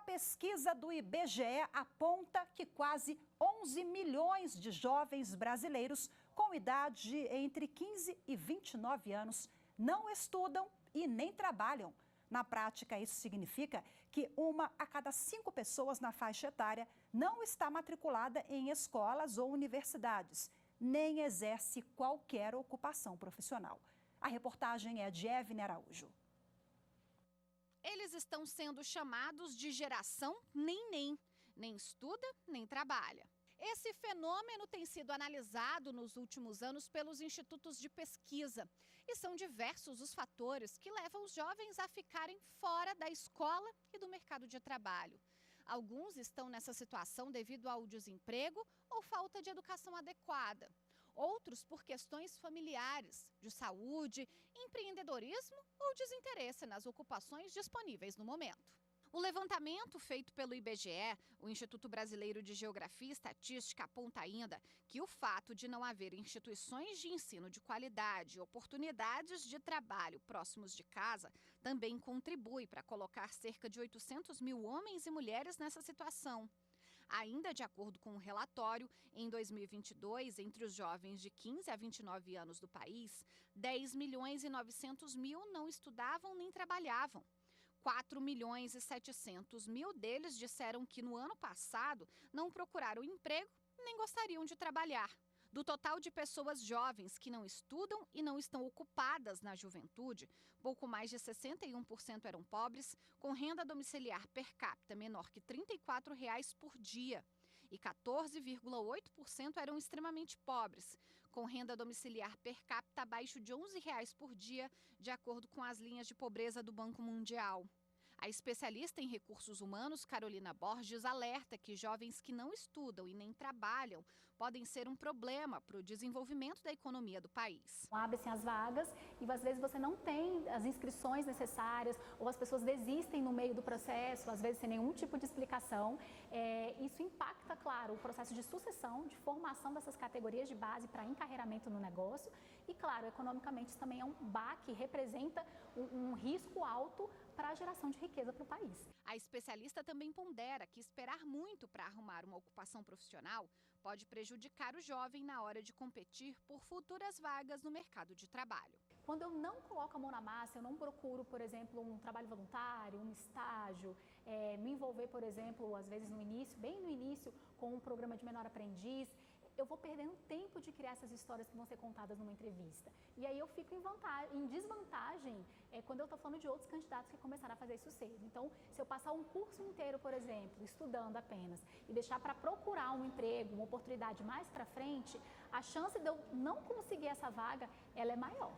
pesquisa do IBGE aponta que quase 11 milhões de jovens brasileiros com idade entre 15 e 29 anos não estudam e nem trabalham. Na prática, isso significa que 1 a cada 5 pessoas na faixa etária não está matriculada em escolas ou universidades, nem exerce qualquer ocupação profissional. A reportagem é de Evne Araújo. Eles estão sendo chamados de geração nem estuda, nem trabalha. Esse fenômeno tem sido analisado nos últimos anos pelos institutos de pesquisa. E são diversos os fatores que levam os jovens a ficarem fora da escola e do mercado de trabalho. Alguns estão nessa situação devido ao desemprego ou falta de educação adequada. Outros por questões familiares, de saúde, empreendedorismo ou desinteresse nas ocupações disponíveis no momento. O levantamento feito pelo IBGE, o Instituto Brasileiro de Geografia e Estatística, aponta ainda que o fato de não haver instituições de ensino de qualidade e oportunidades de trabalho próximos de casa também contribui para colocar cerca de 800 mil homens e mulheres nessa situação. Ainda de acordo com o relatório, em 2022, entre os jovens de 15 a 29 anos do país, 10 milhões e 900 mil não estudavam nem trabalhavam. 4 milhões e 700 mil deles disseram que no ano passado não procuraram emprego nem gostariam de trabalhar. Do total de pessoas jovens que não estudam e não estão ocupadas na juventude, pouco mais de 61% eram pobres, com renda domiciliar per capita menor que R$ 34 por dia. E 14,8% eram extremamente pobres, com renda domiciliar per capita abaixo de R$ 11 por dia, de acordo com as linhas de pobreza do Banco Mundial. A especialista em recursos humanos, Carolina Borges, alerta que jovens que não estudam e nem trabalham podem ser um problema para o desenvolvimento da economia do país. Abrem-se as vagas e às vezes você não tem as inscrições necessárias ou as pessoas desistem no meio do processo, às vezes sem nenhum tipo de explicação. Isso impacta, claro, o processo de sucessão, de formação dessas categorias de base para encarreiramento no negócio e, claro, economicamente isso também é um baque, representa um risco alto para a geração de riqueza para o país. A especialista também pondera que esperar muito para arrumar uma ocupação profissional pode prejudicar o jovem na hora de competir por futuras vagas no mercado de trabalho. Quando eu não coloco a mão na massa, eu não procuro, por exemplo, um trabalho voluntário, um estágio, me envolver, por exemplo, às vezes no início, bem no início, com um programa de menor aprendiz, eu vou perdendo tempo de criar essas histórias que vão ser contadas numa entrevista. E aí eu fico em desvantagem quando eu estou falando de outros candidatos que começaram a fazer isso cedo. Então, se eu passar um curso inteiro, por exemplo, estudando apenas, e deixar para procurar um emprego, uma oportunidade mais para frente, a chance de eu não conseguir essa vaga, ela é maior.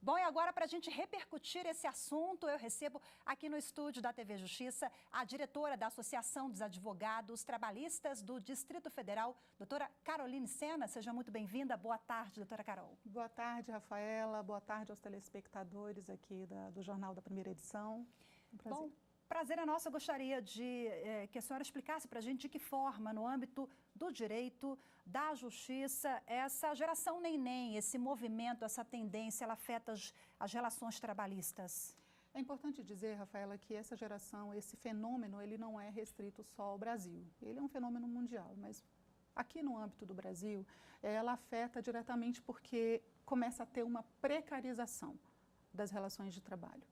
Bom, e agora, para a gente repercutir esse assunto, eu recebo aqui no estúdio da TV Justiça a diretora da Associação dos Advogados Trabalhistas do Distrito Federal, doutora Caroline Sena. Seja muito bem-vinda. Boa tarde, doutora Carol. Boa tarde, Rafaela. Boa tarde aos telespectadores aqui do Jornal da Primeira Edição. Um prazer. Bom, prazer é nosso. Eu gostaria de que a senhora explicasse para a gente de que forma, no âmbito do direito, da justiça, essa geração neném, esse movimento, essa tendência, ela afeta as relações trabalhistas. É importante dizer, Rafaela, que essa geração, esse fenômeno, ele não é restrito só ao Brasil. Ele é um fenômeno mundial, mas aqui no âmbito do Brasil, ela afeta diretamente porque começa a ter uma precarização das relações de trabalho.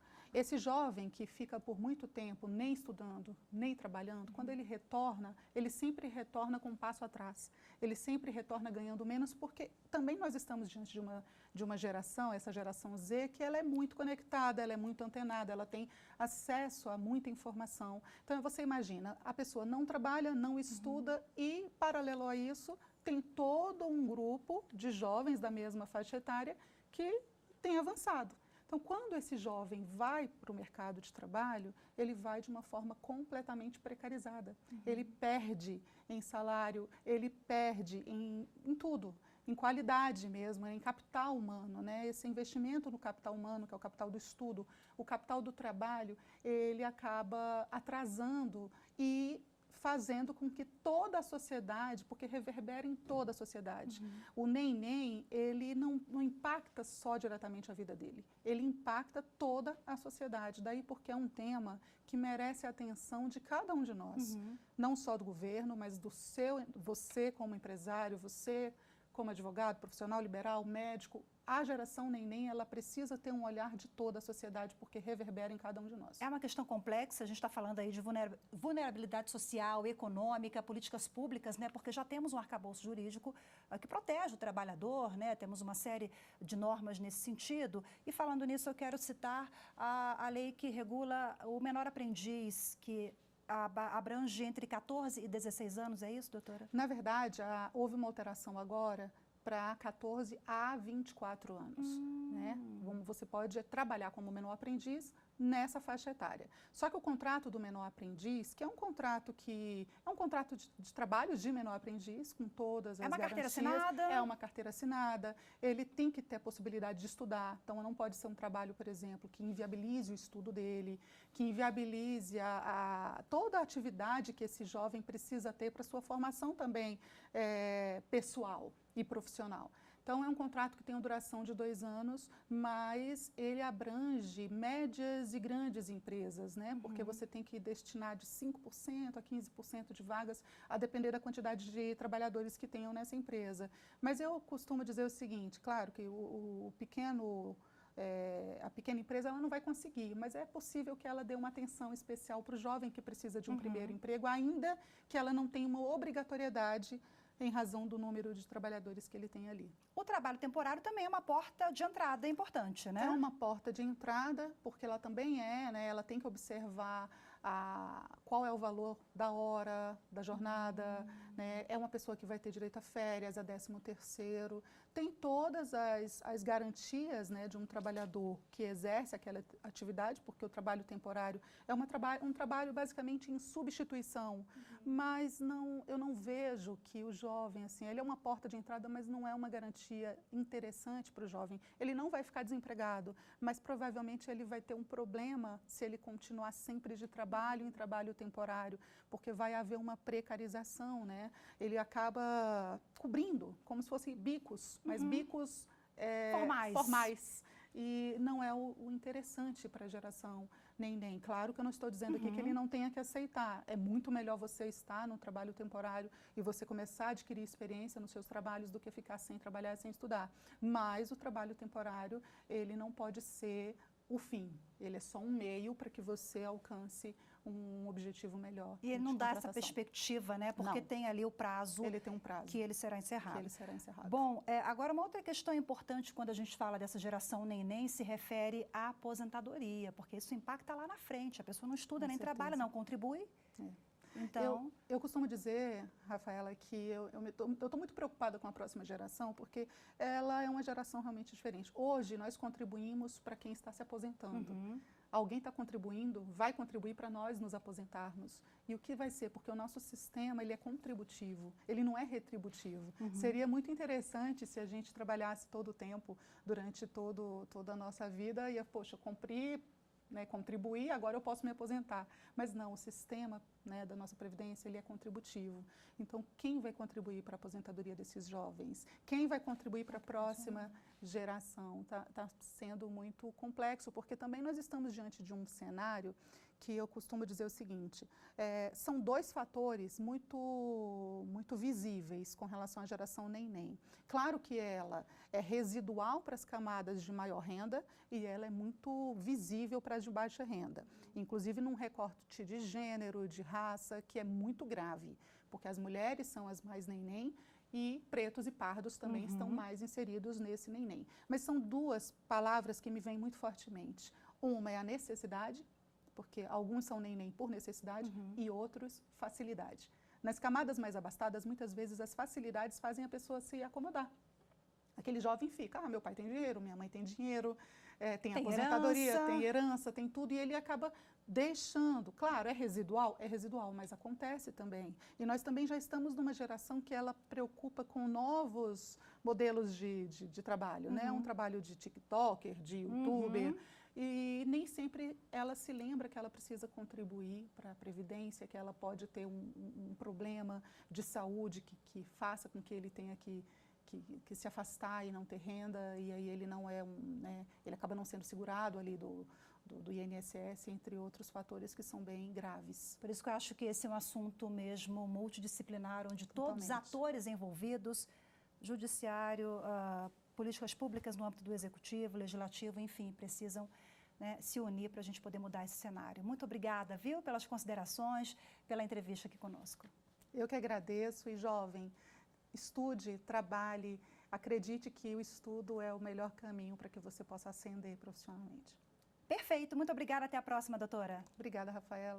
Esse jovem que fica por muito tempo nem estudando, nem trabalhando, quando ele retorna, ele sempre retorna com um passo atrás. Ele sempre retorna ganhando menos, porque também nós estamos diante de uma geração, essa geração Z, que ela é muito conectada, ela é muito antenada, ela tem acesso a muita informação. Então você imagina, a pessoa não trabalha, não estuda e, paralelo a isso, tem todo um grupo de jovens da mesma faixa etária que tem avançado. Então, quando esse jovem vai para o mercado de trabalho, ele vai de uma forma completamente precarizada. Ele perde em salário, ele perde em tudo, em qualidade mesmo, em capital humano, né? Esse investimento no capital humano, que é o capital do estudo, o capital do trabalho, ele acaba atrasando e fazendo com que toda a sociedade, porque reverbera em toda a sociedade. O neném, ele não impacta só diretamente a vida dele, ele impacta toda a sociedade. Daí porque é um tema que merece a atenção de cada um de nós, não só do governo, mas você como empresário, você como advogado, profissional liberal, médico. A geração neném, ela precisa ter um olhar de toda a sociedade, porque reverbera em cada um de nós. É uma questão complexa, a gente está falando aí de vulnerabilidade social, econômica, políticas públicas, né? Porque já temos um arcabouço jurídico que protege o trabalhador, né? Temos uma série de normas nesse sentido. E falando nisso, eu quero citar a lei que regula o menor aprendiz, que abrange entre 14 e 16 anos, é isso, doutora? Na verdade, houve uma alteração agora para 14 a 24 anos. Né? Você pode trabalhar como menor aprendiz nessa faixa etária. Só que o contrato do menor aprendiz, que é um contrato de trabalho de menor aprendiz, com todas as garantias. É uma carteira assinada? É uma carteira assinada. Ele tem que ter a possibilidade de estudar. Então, não pode ser um trabalho, por exemplo, que inviabilize o estudo dele, que inviabilize toda a atividade que esse jovem precisa ter para sua formação também pessoal e profissional. Então, é um contrato que tem uma duração de 2 anos, mas ele abrange médias e grandes empresas, né? Porque você tem que destinar de 5% a 15% de vagas, a depender da quantidade de trabalhadores que tenham nessa empresa. Mas eu costumo dizer o seguinte, claro que a pequena empresa ela não vai conseguir, mas é possível que ela dê uma atenção especial para o jovem que precisa de um primeiro emprego, ainda que ela não tenha uma obrigatoriedade em razão do número de trabalhadores que ele tem ali. O trabalho temporário também é uma porta de entrada importante, né? É uma porta de entrada, porque ela também né, ela tem que observar qual é o valor da hora, da jornada, né? É uma pessoa que vai ter direito a férias, a 13º, tem todas as garantias, né, de um trabalhador que exerce aquela atividade, porque o trabalho temporário é um trabalho basicamente em substituição, mas eu não vejo que o jovem, assim, ele é uma porta de entrada, mas não é uma garantia interessante para o jovem. Ele não vai ficar desempregado, mas provavelmente ele vai ter um problema se ele continuar sempre de trabalho em trabalho temporário, porque vai haver uma precarização, né? Ele acaba cobrindo, como se fossem bicos, mas bicos formais. E não é o interessante para a geração neném. Claro que eu não estou dizendo aqui que ele não tenha que aceitar. É muito melhor você estar no trabalho temporário e você começar a adquirir experiência nos seus trabalhos do que ficar sem trabalhar, sem estudar. Mas o trabalho temporário, ele não pode ser o fim. Ele é só um meio para que você alcance um objetivo melhor. E ele não dá essa perspectiva, né? Porque não. Tem ali o prazo. Ele tem um prazo. Que ele será encerrado. Que ele será encerrado. Bom, agora uma outra questão importante quando a gente fala dessa geração neném se refere à aposentadoria, porque isso impacta lá na frente. A pessoa não estuda, nem trabalha, não contribui. Então, eu costumo dizer, Rafaela, que eu estou muito preocupada com a próxima geração, porque ela é uma geração realmente diferente. Hoje, nós contribuímos para quem está se aposentando. Alguém está contribuindo, vai contribuir para nós nos aposentarmos. E o que vai ser? Porque o nosso sistema, ele é contributivo, ele não é retributivo. Seria muito interessante se a gente trabalhasse todo o tempo, durante toda a nossa vida, e, poxa, cumprir, né, contribuir, agora eu posso me aposentar. Mas não, o sistema, né, da nossa Previdência, ele é contributivo. Então, quem vai contribuir para a aposentadoria desses jovens? Quem vai contribuir para a próxima geração? Está sendo muito complexo, porque também nós estamos diante de um cenário que eu costumo dizer o seguinte, são 2 fatores muito visíveis com relação à geração neném. Claro que ela é residual para as camadas de maior renda e ela é muito visível para as de baixa renda, inclusive num recorte de gênero, de raça, que é muito grave, porque as mulheres são as mais neném e pretos e pardos também estão mais inseridos nesse neném. Mas são 2 palavras que me vêm muito fortemente. Uma é a necessidade, porque alguns são neném por necessidade e outros facilidade. Nas camadas mais abastadas, muitas vezes as facilidades fazem a pessoa se acomodar. Aquele jovem fica, meu pai tem dinheiro, minha mãe tem dinheiro, tem aposentadoria, tem herança, tem tudo, e ele acaba deixando. Claro, é residual, mas acontece também. E nós também já estamos numa geração que ela preocupa com novos modelos de trabalho, né? Um trabalho de TikToker, de YouTuber, e nem sempre ela se lembra que ela precisa contribuir para a Previdência, que ela pode ter um problema de saúde que faça com que ele tenha que se afastar e não ter renda, e aí ele não é ele acaba não sendo segurado ali do INSS, entre outros fatores que são bem graves. Por isso que eu acho que esse é um assunto mesmo multidisciplinar, onde todos os atores envolvidos, judiciário, políticas públicas no âmbito do executivo, legislativo, enfim, precisam se unir para a gente poder mudar esse cenário. Muito obrigada, viu, pelas considerações, pela entrevista aqui conosco. Eu que agradeço, e jovem, estude, trabalhe, acredite que o estudo é o melhor caminho para que você possa ascender profissionalmente. Perfeito, muito obrigada, até a próxima, doutora. Obrigada, Rafaela.